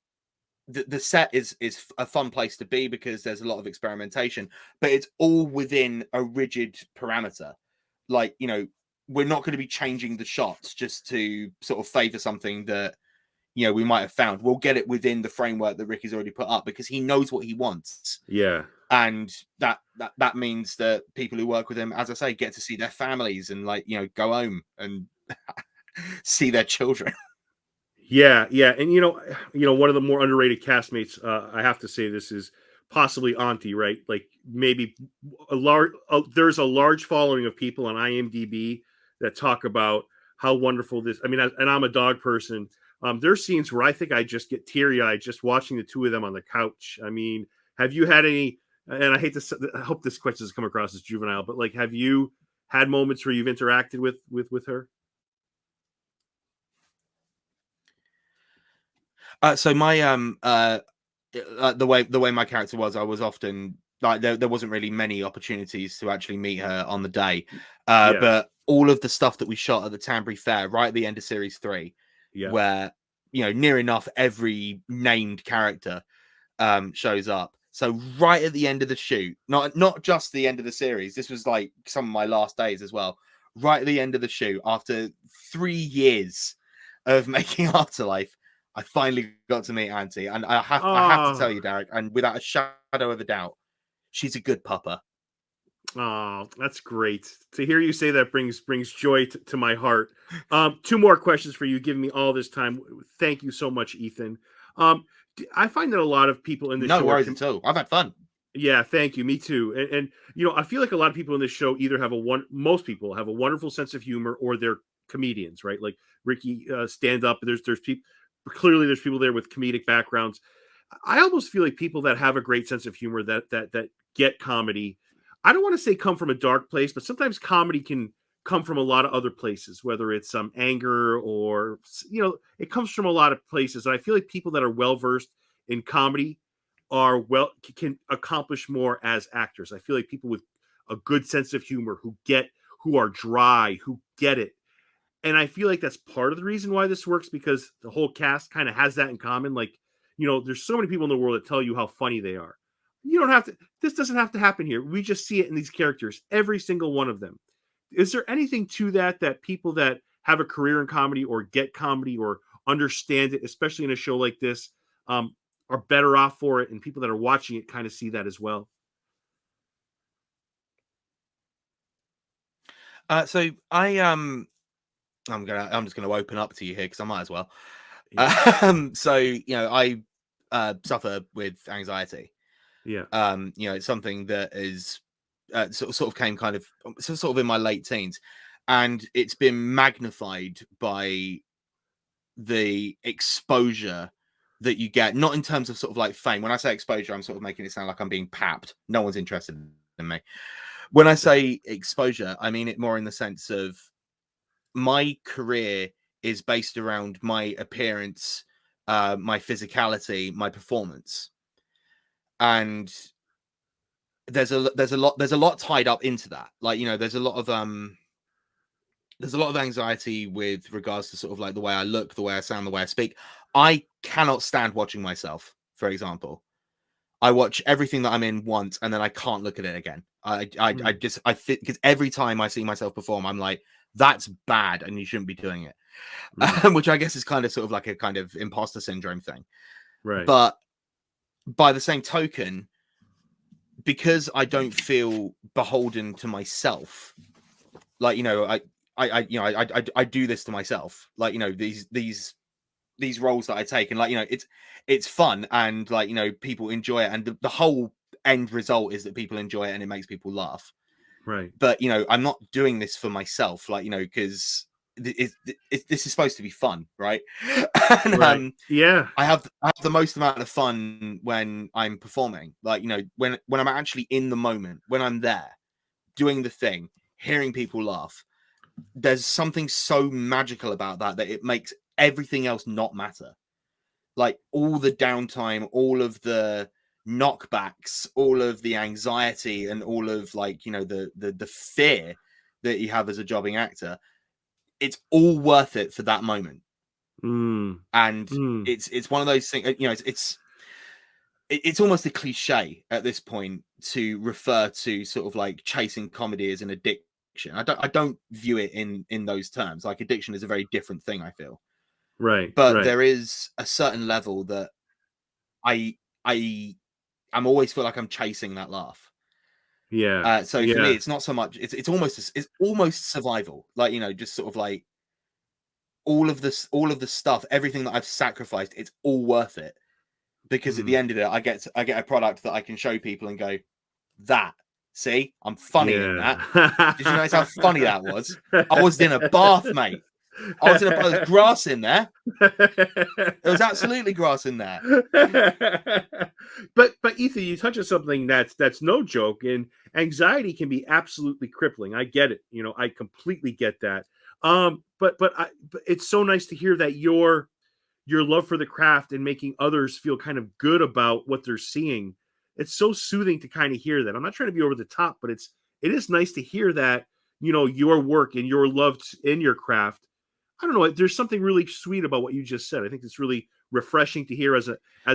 the set is a fun place to be because there's a lot of experimentation, but it's all within a rigid parameter. Like, we're not going to be changing the shots just to sort of favor something that we might have found. We'll get it within the framework that Ricky's already put up because he knows what he wants. Yeah. And that means that people who work with him, as I say, get to see their families and go home and see their children. Yeah, yeah, and one of the more underrated castmates. I have to say, this is possibly Auntie, right? Like maybe there's a large following of people on IMDb that talk about how wonderful this. I mean, and I'm a dog person. There's scenes where I think I just get teary eyed just watching the two of them on the couch. I mean, have you had any? And I hate to. I hope this question doesn't come across as juvenile, but like, have you had moments where you've interacted with her? So my the way my character was, I was often like there wasn't really many opportunities to actually meet her on the day. Yeah. But all of the stuff that we shot at the Tanbury Fair, right at the end of series 3, Yeah. where near enough every named character shows up. So right at the end of the shoot, not just the end of the series, this was like some of my last days as well. Right at the end of the shoot, after 3 years of making Afterlife, I finally got to meet Auntie, and I have to tell you, Derek, and without a shadow of a doubt, she's a good pupper. Oh, that's great to hear you say that. Brings joy to my heart. 2 more questions for you, giving me all this time. Thank you so much, Ethan. I find that a lot of people in this No show worries at all. I've had fun. Yeah, thank you. Me too. And I feel like a lot of people in this show either have most people have a wonderful sense of humor, or they're comedians, right? Like Ricky, stand up. There's people, clearly there's people there with comedic backgrounds. I almost feel like people that have a great sense of humor, that get comedy, I don't want to say come from a dark place, but sometimes comedy can come from a lot of other places, whether it's some anger, or it comes from a lot of places. And I feel like people that are well versed in comedy can accomplish more as actors. I feel like people with a good sense of humor, who are dry, who get it. And I feel like that's part of the reason why this works, because the whole cast kind of has that in common. Like, there's so many people in the world that tell you how funny they are. You don't have to, this doesn't have to happen here. We just see it in these characters, every single one of them. Is there anything to that people that have a career in comedy, or get comedy, or understand it, especially in a show like this, are better off for it, and people that are watching it kind of see that as well? So I'm just gonna open up to you here because I might as well. Yeah. So I suffer with anxiety. Yeah. It's something that is sort of came kind of sort of in my late teens, and it's been magnified by the exposure that you get, not in terms of sort of like fame. When I say exposure, I'm sort of making it sound like I'm being papped. No one's interested in me. When I say exposure, I mean it more in the sense of my career is based around my appearance, my physicality, my performance, and there's a lot tied up into that. Like there's a lot of anxiety with regards to sort of like the way I look, the way I sound, the way I speak. I cannot stand watching myself, for example. I watch everything that I'm in once, and then I can't look at it again. I fit, because every time I see myself perform, I'm like, that's bad, and you shouldn't be doing it. Which I guess is kind of sort of like a kind of imposter syndrome thing. Right. But by the same token, because I don't feel beholden to myself, like I do this to myself, like these roles that I take, and like it's fun, and like people enjoy it, and the whole end result is that people enjoy it and it makes people laugh. Right. But I'm not doing this for myself, like because this is supposed to be fun, right? And Right. Yeah. I have the most amount of fun when I'm performing, like when I'm actually in the moment, when I'm there doing the thing, hearing people laugh. There's something so magical about that it makes everything else not matter. Like all the downtime, all of the knockbacks, all of the anxiety, and all of like the fear that you have as a jobbing actor, it's all worth it for that moment. Mm. And Mm. it's one of those things, it's almost a cliche at this point to refer to sort of like chasing comedy as an addiction. I don't view it in those terms. Like addiction is a very different thing, I feel. Right. But Right. there is a certain level that I I I'm always feel like I'm chasing that laugh. Yeah. So for me, Yeah. it's not so much. It's almost survival. Like just sort of like all of the stuff, everything that I've sacrificed. It's all worth it, because at the Mm. end of it, I get a product that I can show people and go, that. See, I'm funny in that. Did you notice how funny that was? I was in a bath, mate. I was in a bath. There's grass in there. There was absolutely grass in there. But Ethan, you touch on something that's no joke, and anxiety can be absolutely crippling. I get it. I completely get that. But it's so nice to hear that your love for the craft and making others feel kind of good about what they're seeing it's so soothing to kind of hear that. I'm not trying to be over the top, but it is nice to hear that, your work and your love in your craft. I don't know. There's something really sweet about what you just said. I think it's really refreshing to hear as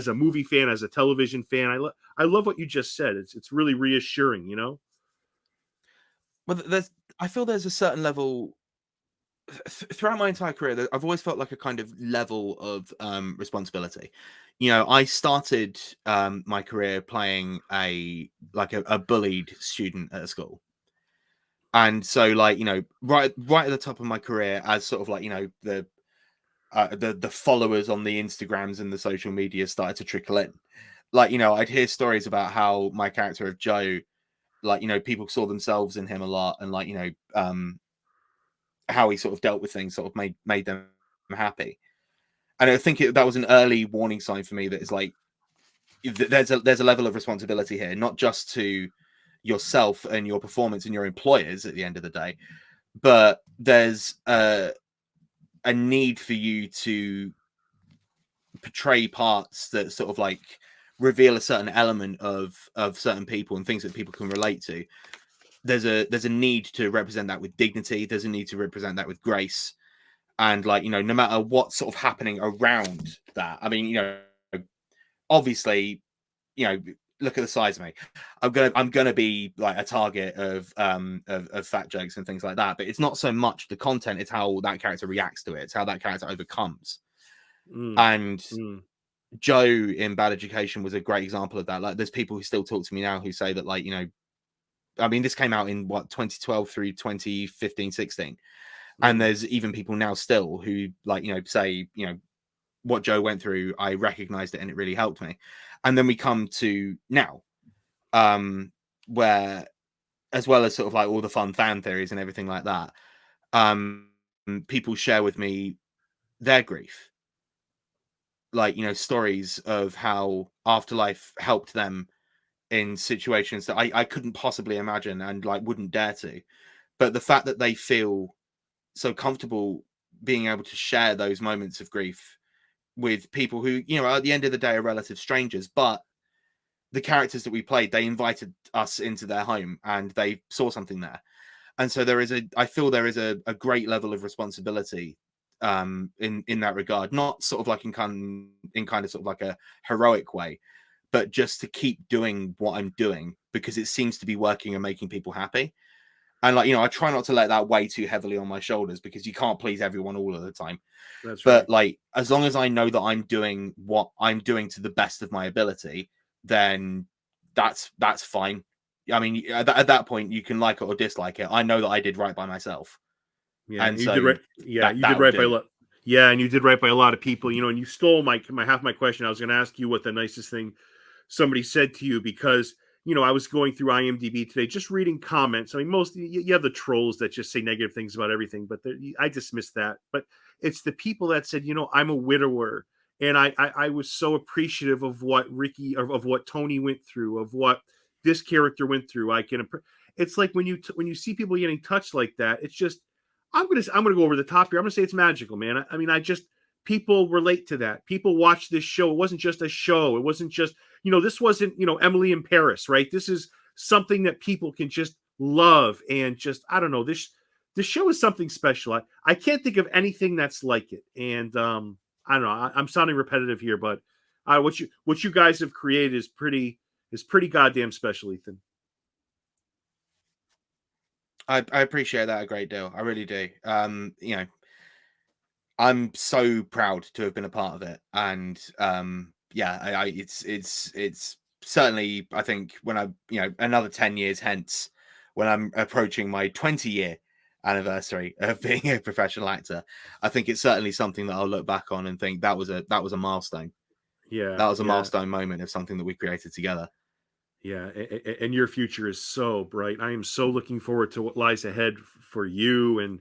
a movie fan, as a television fan. I love what you just said. It's really reassuring, Well, I feel there's a certain level throughout my entire career. I've always felt like a kind of level of responsibility. I started my career playing a bullied student at a school. And so, like, right at the top of my career, as sort of like, the followers on the Instagrams and the social media started to trickle in. Like, I'd hear stories about how my character of Joe, like, people saw themselves in him a lot, and like, how he sort of dealt with things sort of made them happy. And I think that was an early warning sign for me that it's like there's a level of responsibility here, not just to yourself and your performance and your employers at the end of the day, but there's a need for you to portray parts that sort of like reveal a certain element of certain people and things that people can relate to. There's a need to represent that with dignity. There's a need to represent that with grace. And like, no matter what's sort of happening around that. I mean, obviously, look at the size of me. I'm gonna be like a target of fat jokes and things like that. But it's not so much the content; it's how that character reacts to it. It's how that character overcomes. And Joe in Bad Education was a great example of that. Like, there's people who still talk to me now who say that, like, I mean, this came out in 2012 through 2015, 16. And there's even people now still who, like, say, what Joe went through, I recognized it and it really helped me. And then we come to now, where, as well as sort of like all the fun fan theories and everything like that, people share with me their grief. Like, stories of how Afterlife helped them in situations that I couldn't possibly imagine and like wouldn't dare to. But the fact that they feel so comfortable being able to share those moments of grief with people who, at the end of the day are relative strangers, but the characters that we played, they invited us into their home and they saw something there. And so I feel there is a great level of responsibility in that regard, not sort of like in kind of sort of like a heroic way, but just to keep doing what I'm doing because it seems to be working and making people happy. And like, I try not to let that weigh too heavily on my shoulders because you can't please everyone all of the time. That's right. But like, as long as I know that I'm doing what I'm doing to the best of my ability, then that's fine. I mean, at that point, you can like it or dislike it. I know that I did right by myself. Yeah, And you did so right. Yeah, you did that'll right by a do. lot. Yeah, and you did right by a lot of people. And you stole my half my question. I was going to ask you what the nicest thing somebody said to you because I was going through IMDb today, just reading comments. I mean, most you have the trolls that just say negative things about everything, but I dismiss that. But it's the people that said, I'm a widower, and I was so appreciative of what Ricky of what Tony went through, of what this character went through. It's like when you see people getting touched like that, it's just I'm gonna go over the top here. I'm gonna say it's magical, man. I mean, people relate to that. People watch this show. It wasn't just a show. It wasn't just this wasn't Emily in Paris, right? This is something that people can just love and just I don't know. This show is something special. I can't think of anything that's like it. And I don't know. I'm sounding repetitive here, but what you guys have created is pretty goddamn special, Ethan. I appreciate that a great deal. I really do. I'm so proud to have been a part of it, and yeah, it's certainly, I think, when I another 10 years hence, when I'm approaching my 20-year anniversary of being a professional actor, I think it's certainly something that I'll look back on and think that was a milestone. Yeah, That was a yeah. milestone moment of something that we created together. Yeah, and your future is so bright. I am so looking forward to what lies ahead for you. And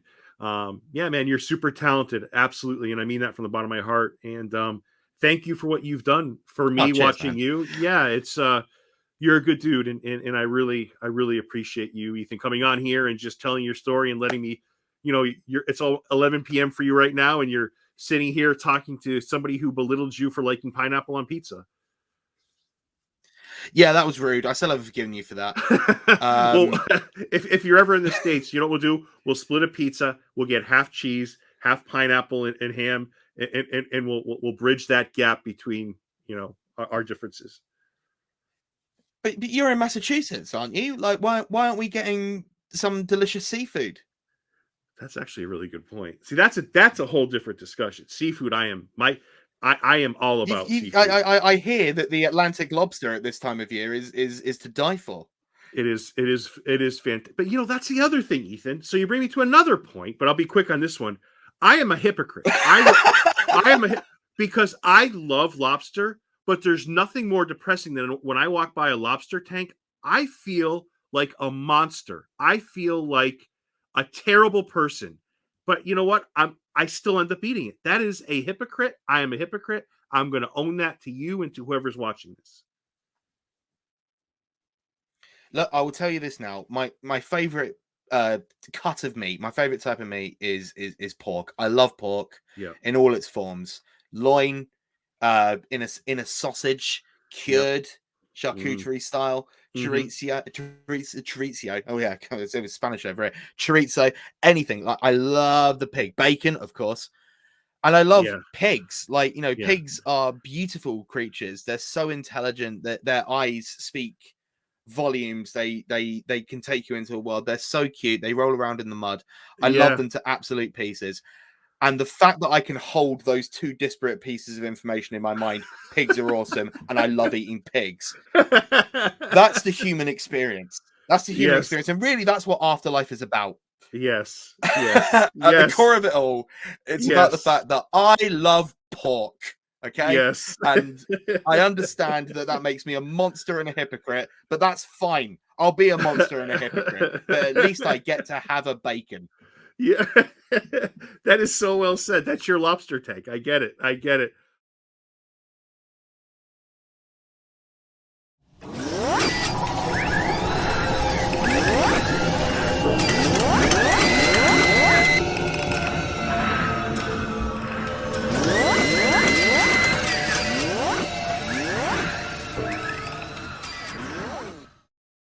yeah, man, you're super talented, absolutely, and I mean that from the bottom of my heart. And thank you for what you've done for Oh, me cheers, watching man. you. Yeah, it's you're a good dude, and I really appreciate you, Ethan, coming on here and just telling your story and letting me, it's all 11 p.m. for you right now, and you're sitting here talking to somebody who belittled you for liking pineapple on pizza. Yeah, that was rude. I still haven't forgiven you for that. Well, Um, if you're ever in the States, you know what we'll do? We'll split a pizza. We'll get half cheese, half pineapple, and ham, and we'll bridge that gap between our differences. but you're in Massachusetts, aren't you? Like, why aren't we getting some delicious seafood? That's actually a really good point. See, that's a whole different discussion. Seafood, I am all about seafood. I hear that the Atlantic lobster at this time of year is to die for. It is fantastic. But that's the other thing, Ethan. So you bring me to another point, but I'll be quick on this one. I am a hypocrite. I am because I love lobster, but there's nothing more depressing than when I walk by a lobster tank. I feel like a monster. I feel like a terrible person. But you know what? I still end up eating it. That is a hypocrite. I am a hypocrite. I'm going to own that to you and to whoever's watching this. Look, I will tell you this now. My favorite cut of meat, my favorite type of meat is pork. I love pork Yeah. in all its forms. Loin, in a sausage, Yep. cured charcuterie style, Mhm. chorizo. Oh yeah, it was Spanish over it. Chorizo, anything. Like I love the pig, bacon, of course. And I love Yeah. pigs. Like, Yeah. pigs are beautiful creatures. They're so intelligent that their eyes speak volumes. They can take you into a world. They're so cute. They roll around in the mud. I love Yeah. them to absolute pieces. And the fact that I can hold those two disparate pieces of information in my mind, pigs are awesome, and I love eating pigs. That's the human experience. That's the human Yes. experience. And really, that's what Afterlife is about. Yes. Yes. At the Yes. core of it all, it's about the Yes. fact that I love pork. Okay. Yes. And I understand that that makes me a monster and a hypocrite, but that's fine. I'll be a monster and a hypocrite, but at least I get to have a bacon. Yeah. That is so well said. That's your lobster tank. I get it. I get it.